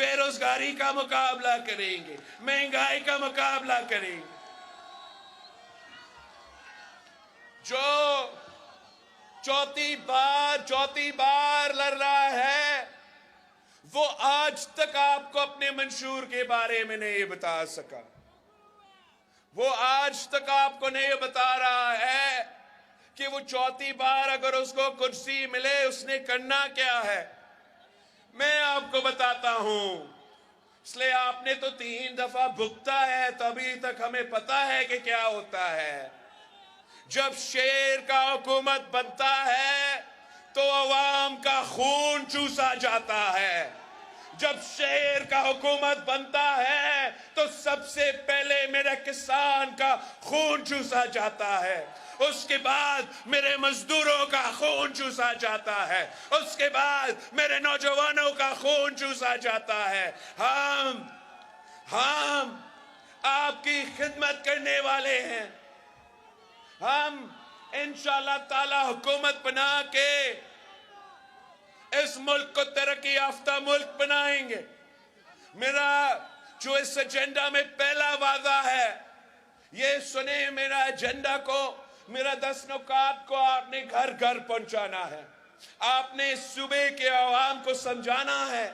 بے روزگاری کا مقابلہ کریں گے، مہنگائی کا مقابلہ کریں گے۔ جو چوتھی بار لڑ رہا ہے وہ آج تک آپ کو اپنے منشور کے بارے میں نہیں بتا سکا، وہ آج تک آپ کو نہیں بتا رہا ہے کہ وہ چوتھی بار اگر اس کو کرسی ملے اس نے کرنا کیا ہے۔ میں آپ کو بتاتا ہوں، اس لیے آپ نے تو 3 دفعہ بھگتا ہے تو ابھی تک ہمیں پتا ہے کہ کیا ہوتا ہے۔ جب شیر کا حکومت بنتا ہے تو عوام کا خون چوسا جاتا ہے۔ جب شیر کا حکومت بنتا ہے تو سب سے پہلے میرے کسان کا خون چوسا جاتا ہے، اس کے بعد میرے مزدوروں کا خون چوسا جاتا ہے، اس کے بعد میرے نوجوانوں کا خون چوسا جاتا ہے۔ ہم آپ کی خدمت کرنے والے ہیں، ہم انشاءاللہ تعالی حکومت بنا کے اس ملک کو ترقی یافتہ ملک بنائیں گے۔ میرا جو اس ایجنڈا میں پہلا وعدہ ہے، یہ سنیں، میرا ایجنڈا کو، میرا 10 نکات کو آپ نے گھر گھر پہنچانا ہے۔ آپ نے صوبے کے عوام کو سمجھانا ہے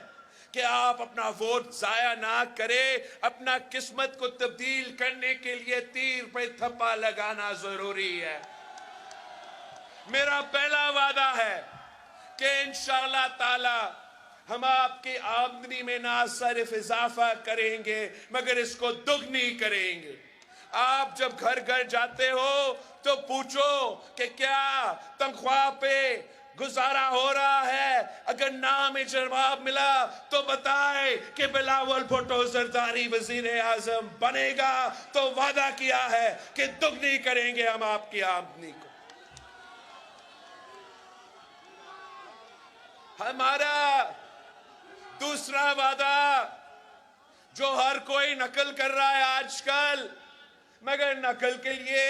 کہ آپ اپنا ووٹ ضائع نہ کرے، اپنا قسمت کو تبدیل کرنے کے لیے تیر پہ تھپا لگانا ضروری ہے۔ میرا پہلا وعدہ ہے کہ انشاءاللہ تعالی ہم آپ کی آمدنی میں نہ صرف اضافہ کریں گے مگر اس کو دگنی کریں گے۔ آپ جب گھر گھر جاتے ہو تو پوچھو کہ کیا تنخواہ پہ گزارا ہو رہا ہے، اگر نام جواب ملا تو بتائے کہ بلاول بھٹو زرداری وزیر اعظم بنے گا تو وعدہ کیا ہے کہ دگنی کریں گے ہم آپ کی آمدنی کو۔ ہمارا دوسرا وعدہ جو ہر کوئی نقل کر رہا ہے آج کل، مگر نقل کے لیے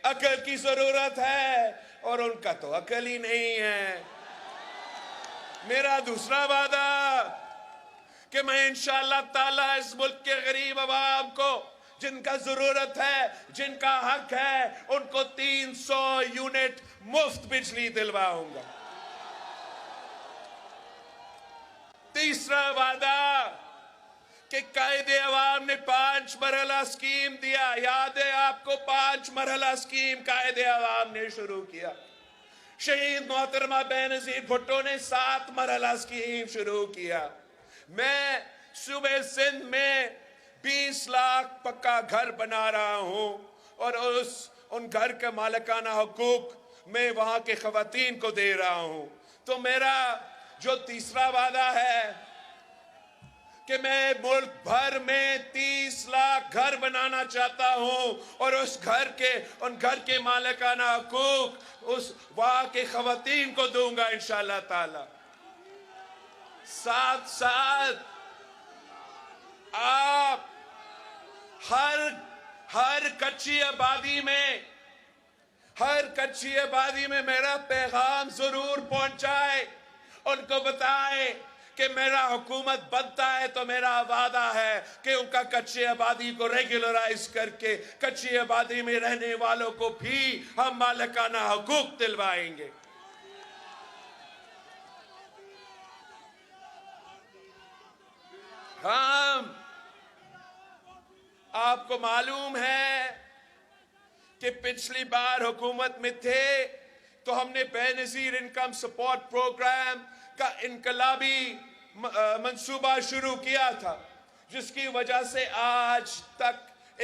عقل کی ضرورت ہے اور ان کا تو عقل ہی نہیں ہے۔ میرا دوسرا وعدہ کہ میں انشاءاللہ تعالی اس ملک کے غریب عوام کو جن کا ضرورت ہے، جن کا حق ہے، ان کو 300 یونٹ مفت بجلی دلواؤں گا۔ تیسرا وعدہ کہ قائد عوام نے 5 مرحلہ اسکیم دیا، یاد ہے آپ کو؟ 5 مرحلہ اسکیم قائد عوام نے شروع کیا۔ شہید محترمہ بینظیر بھٹو نے 7 مرحلہ اسکیم شروع کیا۔ میں صوبے سندھ میں 20 لاکھ پکا گھر بنا رہا ہوں اور ان گھر کے مالکانہ حقوق میں وہاں کے خواتین کو دے رہا ہوں۔ تو میرا جو تیسرا وعدہ ہے کہ میں ملک بھر میں 30 لاکھ گھر بنانا چاہتا ہوں اور ان گھر کے مالکانہ حقوق اس وہاں کے خواتین کو دوں گا انشاءاللہ تعالی۔ ساتھ ساتھ آپ ہر کچی آبادی میں میرا پیغام ضرور پہنچائے، ان کو بتائے کہ میرا حکومت بنتا ہے تو میرا وعدہ ہے کہ ان کا کچی آبادی کو ریگولرائز کر کے کچی آبادی میں رہنے والوں کو بھی ہم مالکانہ حقوق دلوائیں گے۔ آپ کو معلوم ہے کہ پچھلی بار حکومت میں تھے تو ہم نے بے نظیر انکم سپورٹ پروگرام کا انقلابی منصوبہ شروع کیا تھا، جس کی وجہ سے آج تک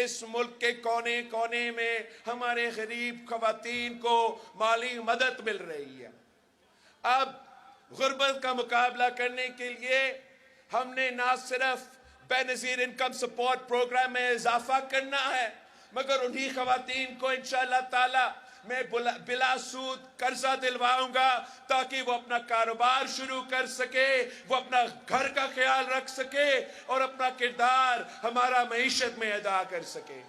اس ملک کے کونے کونے میں ہمارے غریب خواتین کو مالی مدد مل رہی ہے۔ اب غربت کا مقابلہ کرنے کے لیے ہم نے نہ صرف بے نظیر انکم سپورٹ پروگرام میں اضافہ کرنا ہے مگر انہی خواتین کو انشاءاللہ تعالی میں بلا سود قرضہ دلواؤں گا تاکہ وہ اپنا کاروبار شروع کر سکے، وہ اپنا گھر کا خیال رکھ سکے اور اپنا کردار ہمارا معیشت میں ادا کر سکے۔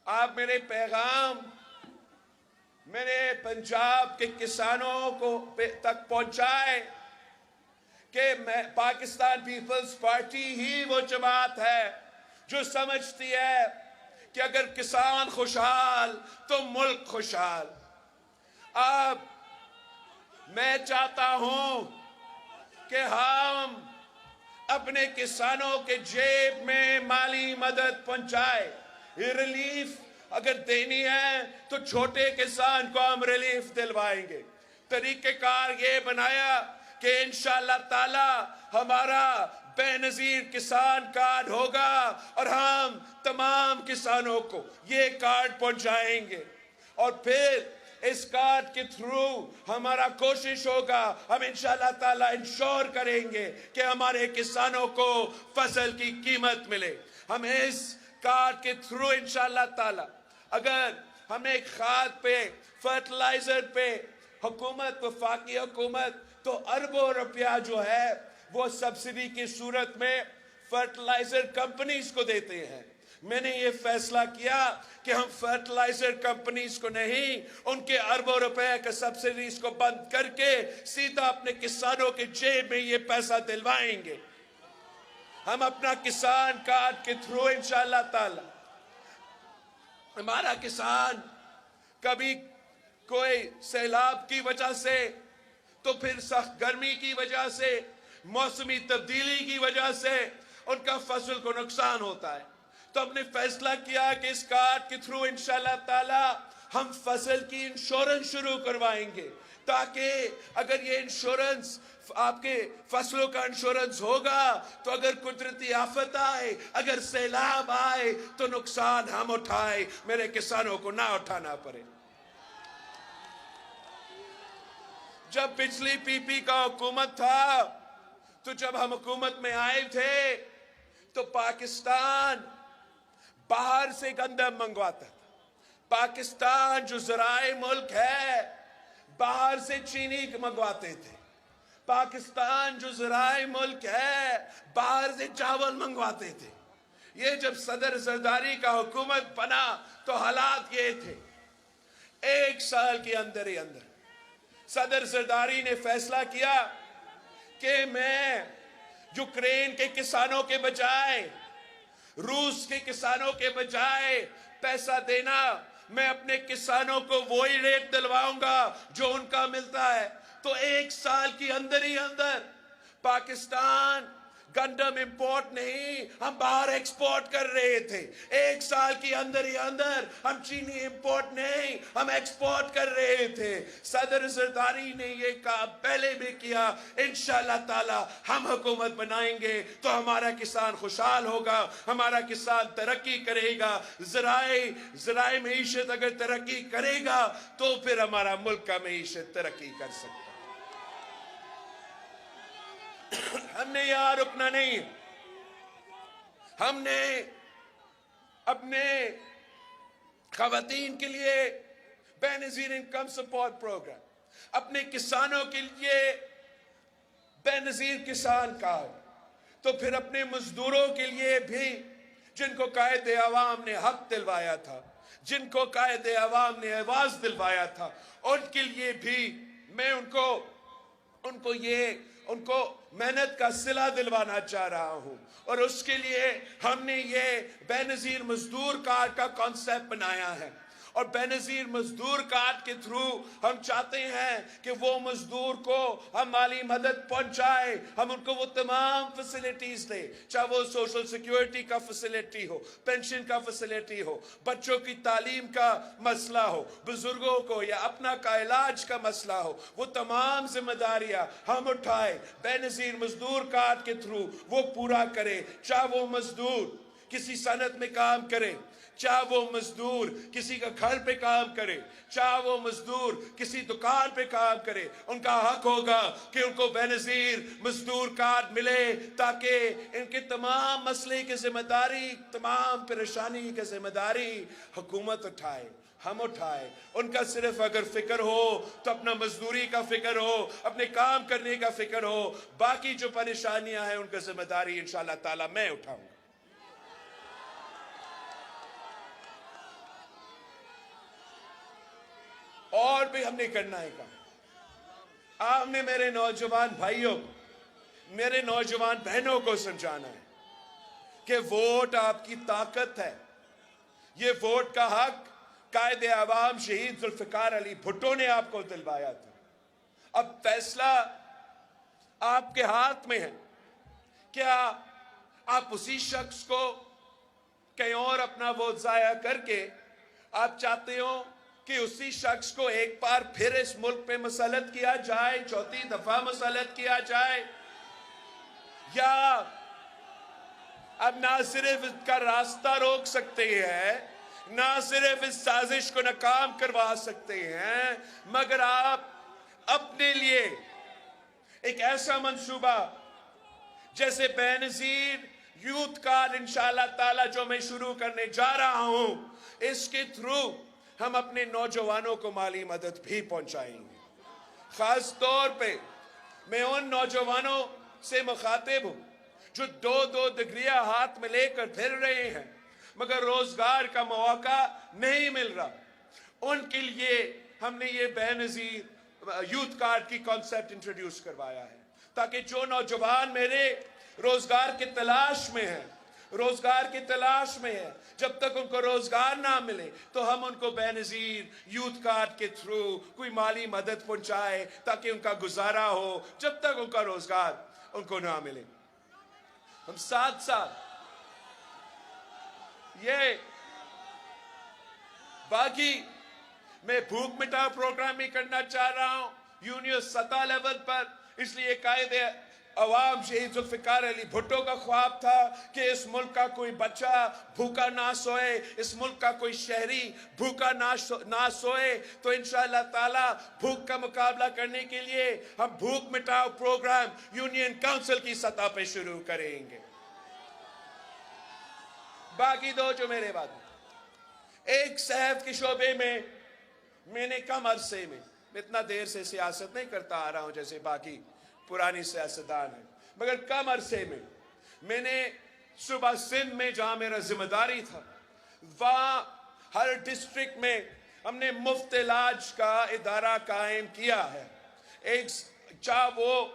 آپ میرے پیغام میرے پنجاب کے کسانوں کو تک پہنچائے کہ پاکستان پیپلز پارٹی ہی وہ جماعت ہے جو سمجھتی ہے کہ اگر کسان خوشحال تو ملک خوشحال۔ اب میں چاہتا ہوں کہ ہم اپنے کسانوں کے جیب میں مالی مدد پہنچائے، ریلیف اگر دینی ہے تو چھوٹے کسان کو ہم ریلیف دلوائیں گے۔ طریقہ کار یہ بنایا کہ انشاءاللہ تعالی ہمارا بے نظیر کسان کارڈ ہوگا اور ہم تمام کسانوں کو یہ کارڈ پہنچائیں گے، اور پھر اس کارڈ کے تھرو ہمارا کوشش ہوگا، ہم انشاءاللہ تعالی انشور کریں گے کہ ہمارے کسانوں کو فصل کی قیمت ملے۔ ہم اس کارڈ کے تھرو انشاءاللہ تعالی اگر ہمیں کھاد پہ، فرٹیلائزر پہ حکومت، وفاقی حکومت تو اربوں روپیہ جو ہے وہ سبسڈی کی صورت میں فرٹیلائزر کمپنیز کو دیتے ہیں۔ میں نے یہ فیصلہ کیا کہ ہم فرٹیلائزر کمپنیز کو نہیں، ان کے اربوں روپے کے سبسڈیز کو بند کر کے سیدھا اپنے کسانوں کے جیب میں یہ پیسہ دلوائیں گے۔ ہم اپنا کسان کارڈ کے تھرو انشاءاللہ تعالی ہمارا کسان کبھی کوئی سیلاب کی وجہ سے، تو پھر سخت گرمی کی وجہ سے، موسمی تبدیلی کی وجہ سے ان کا فصل کو نقصان ہوتا ہے، تو ہم نے فیصلہ کیا کہ اس کارڈ کے تھرو انشاءاللہ تعالی ہم فصل کی انشورنس شروع کروائیں گے، تاکہ اگر یہ انشورنس آپ کے فصلوں کا انشورنس ہوگا تو اگر قدرتی آفت آئے، اگر سیلاب آئے تو نقصان ہم اٹھائے، میرے کسانوں کو نہ اٹھانا پڑے۔ جب پچھلی پی پی کا حکومت تھا تو جب ہم حکومت میں آئے تھے تو پاکستان باہر سے گندم منگواتا تھا۔ پاکستان جو زرعی ملک ہے باہر سے چینی منگواتے تھے۔ پاکستان جو زرعی ملک ہے باہر سے چاول منگواتے تھے۔ یہ جب صدر زرداری کا حکومت بنا تو حالات یہ تھے۔ ایک سال کے اندر ہی اندر صدر زرداری نے فیصلہ کیا کہ میں یوکرین کے کسانوں کے بجائے، روس کے کسانوں کے بجائے پیسہ دینا، میں اپنے کسانوں کو وہی ریٹ دلواؤں گا جو ان کا ملتا ہے۔ تو ایک سال کی اندر ہی اندر پاکستان گندم امپورٹ نہیں، ہم باہر ایکسپورٹ کر رہے تھے۔ ایک سال کی اندر ہی اندر ہم چینی امپورٹ نہیں، ہم ایکسپورٹ کر رہے تھے۔ صدر زرداری نے یہ کام پہلے بھی کیا۔ انشاءاللہ تعالی ہم حکومت بنائیں گے تو ہمارا کسان خوشحال ہوگا، ہمارا کسان ترقی کرے گا۔ زرعی معیشت اگر ترقی کرے گا تو پھر ہمارا ملک کا معیشت ترقی کر سکتا ہے۔ ہم نے یہاں رکنا نہیں، ہم نے اپنے خواتین کے لیے بے نظیر انکم سپورٹ پروگرام، اپنے کسانوں کے لیے بے نظیر کسان کارڈ، تو پھر اپنے مزدوروں کے لیے بھی جن کو قائد عوام نے حق دلوایا تھا، جن کو قائد عوام نے آواز دلوایا تھا، ان کے لیے بھی میں ان کو محنت کا صلہ دلوانا چاہ رہا ہوں، اور اس کے لیے ہم نے یہ بے نظیر مزدور کارڈ کا کانسیپٹ بنایا ہے۔ اور بے نظیر مزدور کارڈ کے تھرو ہم چاہتے ہیں کہ وہ مزدور کو ہم مالی مدد پہنچائے، ہم ان کو وہ تمام فیسلٹیز دیں، چاہے وہ سوشل سیکیورٹی کا فیسلٹی ہو، پینشن کا فیسلٹی ہو، بچوں کی تعلیم کا مسئلہ ہو، بزرگوں کو یا اپنا کا علاج کا مسئلہ ہو، وہ تمام ذمہ داریاں ہم اٹھائے، بے نظیر مزدور کارڈ کے تھرو وہ پورا کرے۔ چاہے وہ مزدور کسی صنعت میں کام کرے، چاہے وہ مزدور کسی کا گھر پہ کام کرے، چاہے وہ مزدور کسی دکان پہ کام کرے، ان کا حق ہوگا کہ ان کو بے نظیر مزدور کارڈ ملے، تاکہ ان کے تمام مسئلے کی ذمہ داری، تمام پریشانی کی ذمہ داری حکومت اٹھائے، ہم اٹھائے۔ ان کا صرف اگر فکر ہو تو اپنا مزدوری کا فکر ہو، اپنے کام کرنے کا فکر ہو، باقی جو پریشانیاں ہیں ان کا ذمہ داری انشاءاللہ تعالی میں اٹھاؤں گا۔ اور بھی ہم نے کرنا ہے کام. آپ نے میرے نوجوان بھائیوں میرے نوجوان بہنوں کو سمجھانا ہے کہ ووٹ آپ کی طاقت ہے. یہ ووٹ کا حق قائد عوام شہید ذوالفقار علی بھٹو نے آپ کو دلوایا تھا. اب فیصلہ آپ کے ہاتھ میں ہے. کیا آپ اسی شخص کو کہیں اور اپنا ووٹ ضائع کر کے آپ چاہتے ہو کہ اسی شخص کو ایک بار پھر اس ملک پہ مسلط کیا جائے, چوتھی دفعہ مسلط کیا جائے, یا اب نہ صرف اس کا راستہ روک سکتے ہیں, نہ صرف اس سازش کو ناکام کروا سکتے ہیں, مگر آپ اپنے لیے ایک ایسا منصوبہ جیسے بے نظیر یوتھ کارڈ انشاءاللہ تعالی جو میں شروع کرنے جا رہا ہوں, اس کے تھرو ہم اپنے نوجوانوں کو مالی مدد بھی پہنچائیں گے. خاص طور پہ میں ان نوجوانوں سے مخاطب ہوں جو دو ڈگریاں ہاتھ میں لے کر پھر رہے ہیں مگر روزگار کا مواقع نہیں مل رہا. ان کے لیے ہم نے یہ بے نظیر یوتھ کارڈ کی کانسیپٹ انٹروڈیوس کروایا ہے تاکہ جو نوجوان میرے روزگار کی تلاش میں ہیں جب تک ان کو روزگار نہ ملے تو ہم ان کو بے نظیر یوتھ کارڈ کے تھرو کوئی مالی مدد پہنچائے تاکہ ان کا گزارا ہو جب تک ان کا روزگار ان کو نہ ملے. ہم ساتھ یہ باقی میں بھوک مٹاؤ پروگرام بھی کرنا چاہ رہا ہوں یونین سطح لیول پر. اس لیے قائد عوام شہید ذوالفقار علی بھٹو کا خواب تھا کہ اس ملک کا کوئی بچہ بھوکا نہ سوئے, اس ملک کا کوئی شہری بھوکا نہ سوئے. تو انشاءاللہ تعالی بھوک کا مقابلہ کرنے کے لیے ہم بھوک مٹاؤ پروگرام یونین کونسل کی سطح پہ شروع کریں گے. باقی دو جو میرے بعد ایک صحت کے شعبے میں نے کم عرصے میں اتنا دیر سے سیاست نہیں کرتا آ رہا ہوں جیسے باقی پرانی سیاستدان ہیں, مگر کم عرصے میں نے صوبہ سندھ میں جہاں میرا ذمہ داری تھا وہاں ہر ڈسٹرکٹ میں ہم نے مفت علاج کا ادارہ قائم کیا ہے. ایک چاہے وہ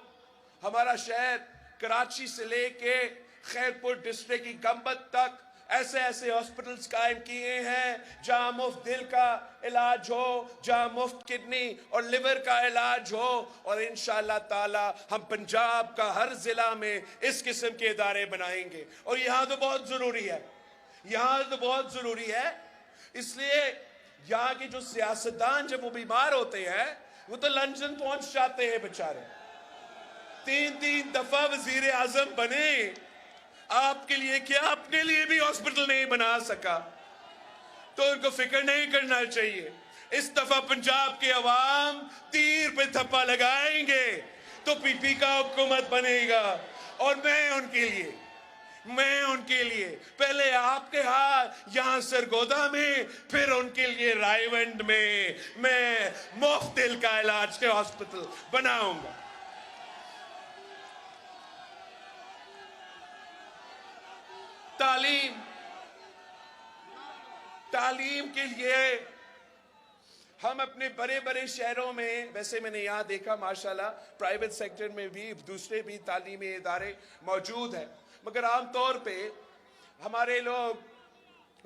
ہمارا شہر کراچی سے لے کے خیرپور ڈسٹرکٹ کی گمبت تک ایسے ہاسپٹلز قائم کیے ہیں جہاں مفت دل کا علاج ہو, جہاں مفت کڈنی اور لیور کا علاج ہو. اور انشاءاللہ تعالی ہم پنجاب کا ہر ضلع میں اس قسم کے ادارے بنائیں گے. اور یہاں تو بہت ضروری ہے, اس لیے یہاں کے جو سیاستدان جب وہ بیمار ہوتے ہیں وہ تو لندن پہنچ جاتے ہیں بیچارے, 3 دفعہ وزیر اعظم بنے, آپ کے لیے کیا اپنے لیے بھی ہاسپٹل نہیں بنا سکا. تو ان کو فکر نہیں کرنا چاہیے. اس دفعہ پنجاب کے عوام تیر پہ تھپا لگائیں گے تو پی پی کا حکومت بنے گا. اور میں ان کے لیے پہلے آپ کے یہاں سرگودا میں, پھر ان کے لیے رائے ونڈ میں مفت دل کا علاج کے ہاسپٹل بناؤں گا. تعلیم کے لیے ہم اپنے بڑے شہروں میں, ویسے میں نے یہاں دیکھا ماشاءاللہ پرائیویٹ سیکٹر میں بھی دوسرے بھی تعلیمی ادارے موجود ہیں, مگر عام طور پہ ہمارے لوگ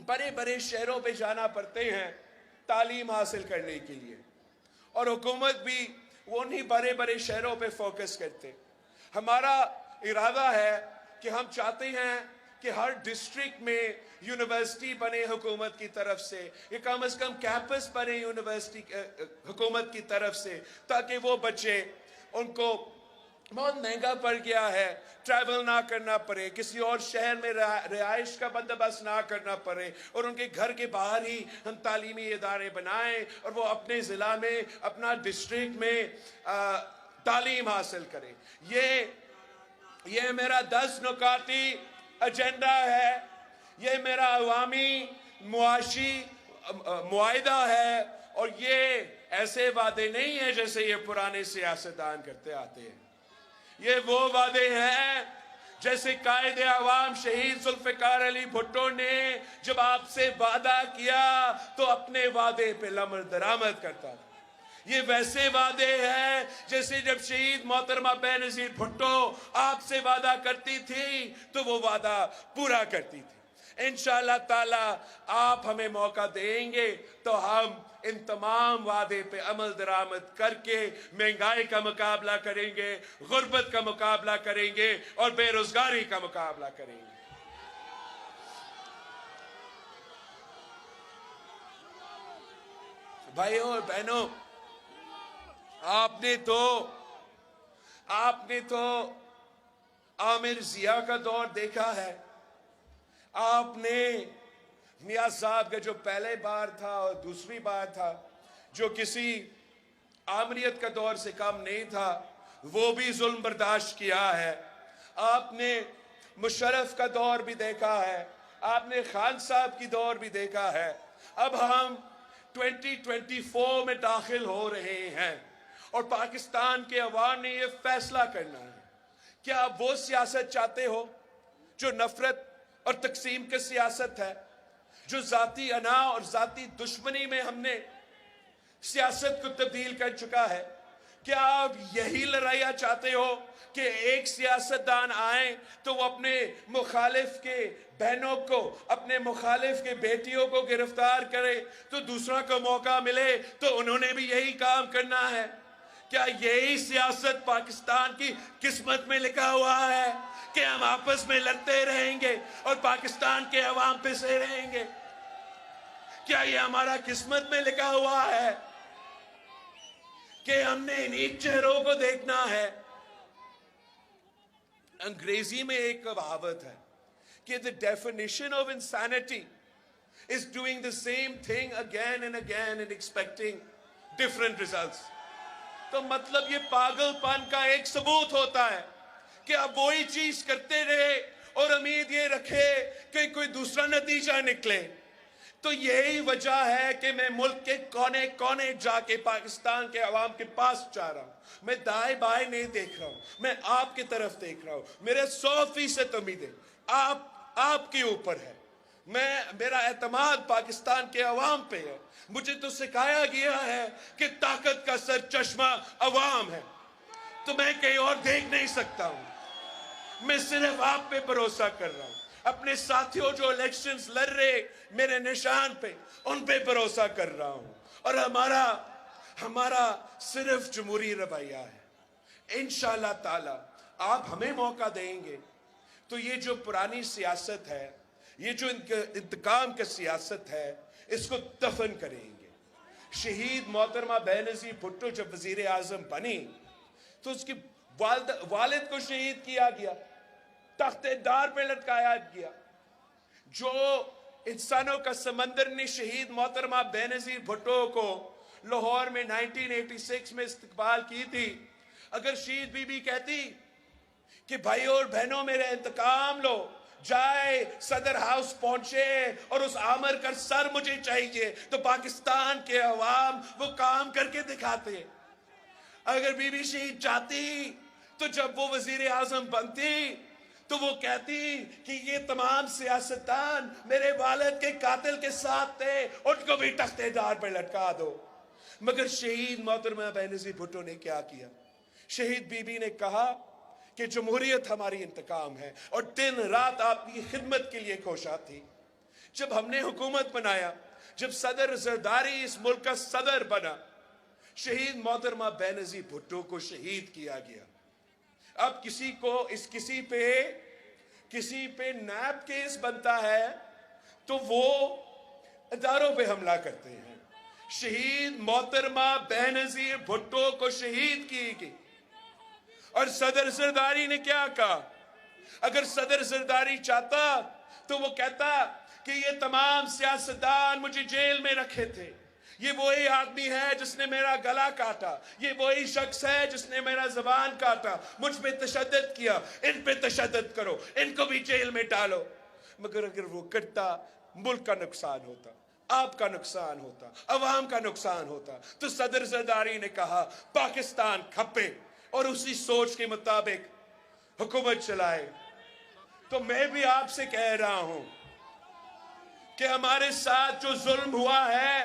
بڑے شہروں پہ جانا پڑتے ہیں تعلیم حاصل کرنے کے لیے, اور حکومت بھی وہ انہی بڑے شہروں پہ فوکس کرتے. ہمارا ارادہ ہے کہ ہم چاہتے ہیں کہ ہر ڈسٹرکٹ میں یونیورسٹی بنے حکومت کی طرف سے, یا کم از کم کیمپس بنے یونیورسٹی حکومت کی طرف سے, تاکہ وہ بچے, ان کو بہت مہنگا پڑ گیا ہے, ٹریول نہ کرنا پڑے, کسی اور شہر میں رہائش کا بندوبست نہ کرنا پڑے, اور ان کے گھر کے باہر ہی ہم تعلیمی ادارے بنائیں اور وہ اپنے ضلع میں اپنا ڈسٹرکٹ میں تعلیم حاصل کریں. یہ میرا 10 نکاتی ایجنڈا ہے, یہ میرا عوامی معاشی معاہدہ ہے, اور یہ ایسے وعدے نہیں ہیں جیسے یہ پرانے سیاستدان کرتے آتے ہیں. یہ وہ وعدے ہیں جیسے قائد عوام شہید ذوالفقار علی بھٹو نے جب آپ سے وعدہ کیا تو اپنے وعدے پہ لمر درآمد کرتا تھا. یہ ویسے وعدے ہیں جیسے جب شہید محترمہ بینظیر بھٹو آپ سے وعدہ کرتی تھی تو وہ وعدہ پورا کرتی تھی۔ انشاءاللہ تعالی آپ ہمیں موقع دیں گے تو ہم ان تمام وعدے پہ عمل درآمد کر کے مہنگائی کا مقابلہ کریں گے، غربت کا مقابلہ کریں گے اور بے روزگاری کا مقابلہ کریں گے۔ بھائیوں اور بہنوں، آپ نے تو عامر ضیاء کا دور دیکھا ہے، آپ نے میاں صاحب کا جو پہلے بار تھا اور دوسری بار تھا، جو کسی آمریت کا دور سے کم نہیں تھا، وہ بھی ظلم برداشت کیا ہے۔ آپ نے مشرف کا دور بھی دیکھا ہے، آپ نے خان صاحب کی دور بھی دیکھا ہے۔ اب ہم 2024 میں داخل ہو رہے ہیں اور پاکستان کے عوام نے یہ فیصلہ کرنا ہے، کیا آپ وہ سیاست چاہتے ہو جو نفرت اور تقسیم کی سیاست ہے، جو ذاتی انا اور ذاتی دشمنی میں ہم نے سیاست کو تبدیل کر چکا ہے؟ کیا آپ یہی لڑائیاں چاہتے ہو کہ ایک سیاستدان آئیں تو وہ اپنے مخالف کے بہنوں کو، اپنے مخالف کے بیٹیوں کو گرفتار کرے تو دوسرا کو موقع ملے تو انہوں نے بھی یہی کام کرنا ہے؟ کیا یہی سیاست پاکستان کی قسمت میں لکھا ہوا ہے کہ ہم آپس میں لڑتے رہیں گے اور پاکستان کے عوام پسے رہیں گے؟ کیا یہ ہمارا قسمت میں لکھا ہوا ہے کہ ہم نے انہی چہروں کو دیکھنا ہے؟ انگریزی میں ایک کہاوت ہے کہ the definition of insanity is doing the same thing again and again and expecting different results. تو مطلب یہ پاگل پن کا ایک ثبوت ہوتا ہے کہ آپ وہی چیز کرتے رہے اور امید یہ رکھے کہ کوئی دوسرا نتیجہ نکلے۔ تو یہی وجہ ہے کہ میں ملک کے کونے کونے جا کے پاکستان کے عوام کے پاس جا رہا ہوں۔ میں دائیں بائیں نہیں دیکھ رہا ہوں، میں آپ کی طرف دیکھ رہا ہوں۔ میرے 100% امیدیں آپ کے اوپر ہے۔ میرا اعتماد پاکستان کے عوام پہ ہے۔ مجھے تو سکھایا گیا ہے کہ طاقت کا سرچشمہ عوام ہے، تو میں کہیں اور دیکھ نہیں سکتا ہوں۔ میں صرف آپ پہ بھروسہ کر رہا ہوں، اپنے ساتھیوں جو الیکشنز لڑ رہے میرے نشان پہ، ان پہ بھروسہ کر رہا ہوں، اور ہمارا صرف جمہوری رویہ ہے۔ انشاءاللہ تعالی آپ ہمیں موقع دیں گے تو یہ جو پرانی سیاست ہے، یہ جو انتقام کی سیاست ہے، اس کو دفن کریں گے۔ شہید محترمہ بینظیر بھٹو جب وزیر اعظم بنی تو اس کی والد کو شہید کیا گیا، تخت دار پہ لٹکایا گیا۔ جو انسانوں کا سمندر نے شہید محترمہ بینظیر بھٹو کو لاہور میں 1986 میں استقبال کی تھی، اگر شہید بی بی کہتی کہ بھائیوں اور بہنوں میرے انتقام لو، جائے صدر ہاؤس پہنچے اور اس عامر کا سر مجھے چاہیے، تو پاکستان کے عوام وہ کام کر کے دکھاتے۔ اگر بی بی شہید چاہتی تو جب وہ وزیر اعظم بنتی تو وہ کہتی کہ یہ تمام سیاستدان میرے والد کے قاتل کے ساتھ تھے، ان کو بھی تخت دار پر لٹکا دو۔ مگر شہید محترمہ بینظیر بھٹو نے کیا کیا؟ شہید بی بی نے کہا کہ جمہوریت ہماری انتقام ہے، اور دن رات آپ کی خدمت کے لیے کوشاں تھی۔ جب ہم نے حکومت بنایا، جب صدر زرداری اس ملک کا صدر بنا، شہید محترمہ بینظیر بھٹو کو شہید کیا گیا۔ اب کسی پہ نیب کیس بنتا ہے تو وہ اداروں پہ حملہ کرتے ہیں۔ شہید محترمہ بینظیر بھٹو کو شہید کی گئی، اور صدر زرداری نے کیا کہا؟ اگر صدر زرداری چاہتا تو وہ کہتا کہ یہ تمام سیاستدان مجھے جیل میں رکھے تھے، یہ وہی آدمی ہے جس نے میرا گلا کاٹا، یہ وہی شخص ہے جس نے میرا زبان کاٹا، مجھ پہ تشدد کیا، ان پہ تشدد کرو، ان کو بھی جیل میں ڈالو۔ مگر اگر وہ کرتا، ملک کا نقصان ہوتا، آپ کا نقصان ہوتا، عوام کا نقصان ہوتا۔ تو صدر زرداری نے کہا پاکستان کھپے اور اسی سوچ کے مطابق حکومت چلائے۔ تو میں بھی آپ سے کہہ رہا ہوں کہ ہمارے ساتھ جو ظلم ہوا ہے،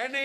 NA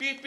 PP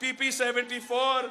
PP 74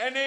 NA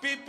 PP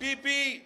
PP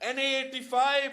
NA 85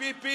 PP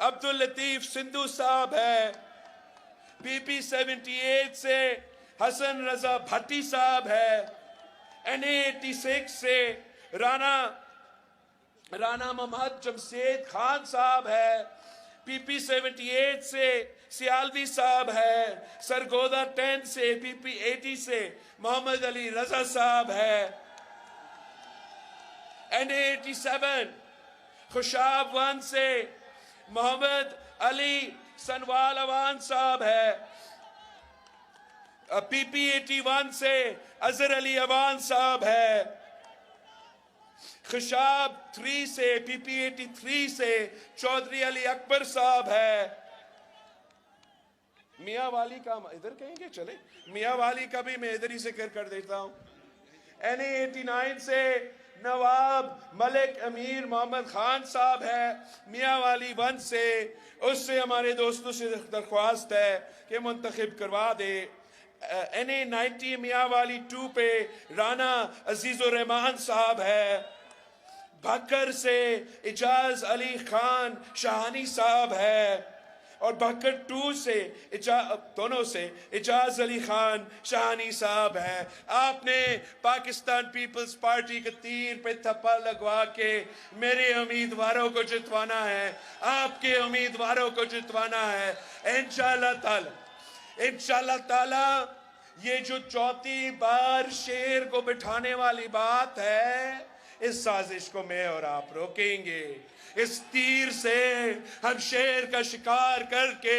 Abdul Latif Sindhu صاحب ہے. PP 78 سے حسن رضا بھٹی صاحب ہے. NA 86 سے رانا محمد جمشید خان صاحب ہے. PP 78 سے سیالوی صاحب ہے. سرگودا 10 سے PP 80 سے محمد علی رضا صاحب ہے. NA 87 خوشاب 1 سے محمد علی سنوال اوان صاحب ہے. PP 81 سے اظہر علی اوان صاحب ہے. خشاب 3 سے PP 83 سے چودھری علی اکبر صاحب ہے. میاں والی کا ادھر کہیں گے چلے میاں والی کا بھی میں ادھر ہی ذکر کر دیتا ہوں. NA 89 سے نواب ملک امیر محمد خان صاحب ہے. میاں والی 1 سے اس سے ہمارے دوستوں سے درخواست ہے کہ منتخب کروا دے. NA 90 میاں والی 2 پہ رانا عزیز الرحمان صاحب ہے. بھکر سے اجاز علی خان شاہانی صاحب ہے. اور بھکر 2 سے دونوں سے اجاز علی خان شاہانی صاحب ہے. آپ نے پاکستان پیپلز پارٹی کے تیر پہ تھپا لگوا کے میرے امیدواروں کو جتوانا ہے, آپ کے امیدواروں کو جتوانا ہے انشاءاللہ تعالی. یہ جو چوتھی بار شیر کو بٹھانے والی بات ہے, اس سازش کو میں اور آپ روکیں گے. اس تیر سے ہم شیر کا شکار کر کے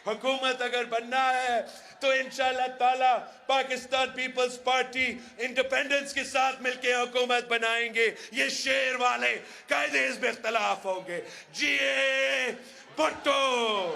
حکومت اگر بننا ہے تو انشاءاللہ تعالی پاکستان پیپلز پارٹی انڈیپینڈنس کے ساتھ مل کے حکومت بنائیں گے. یہ شیر والے قائد حزب اختلاف ہوں گے. جی بھٹو.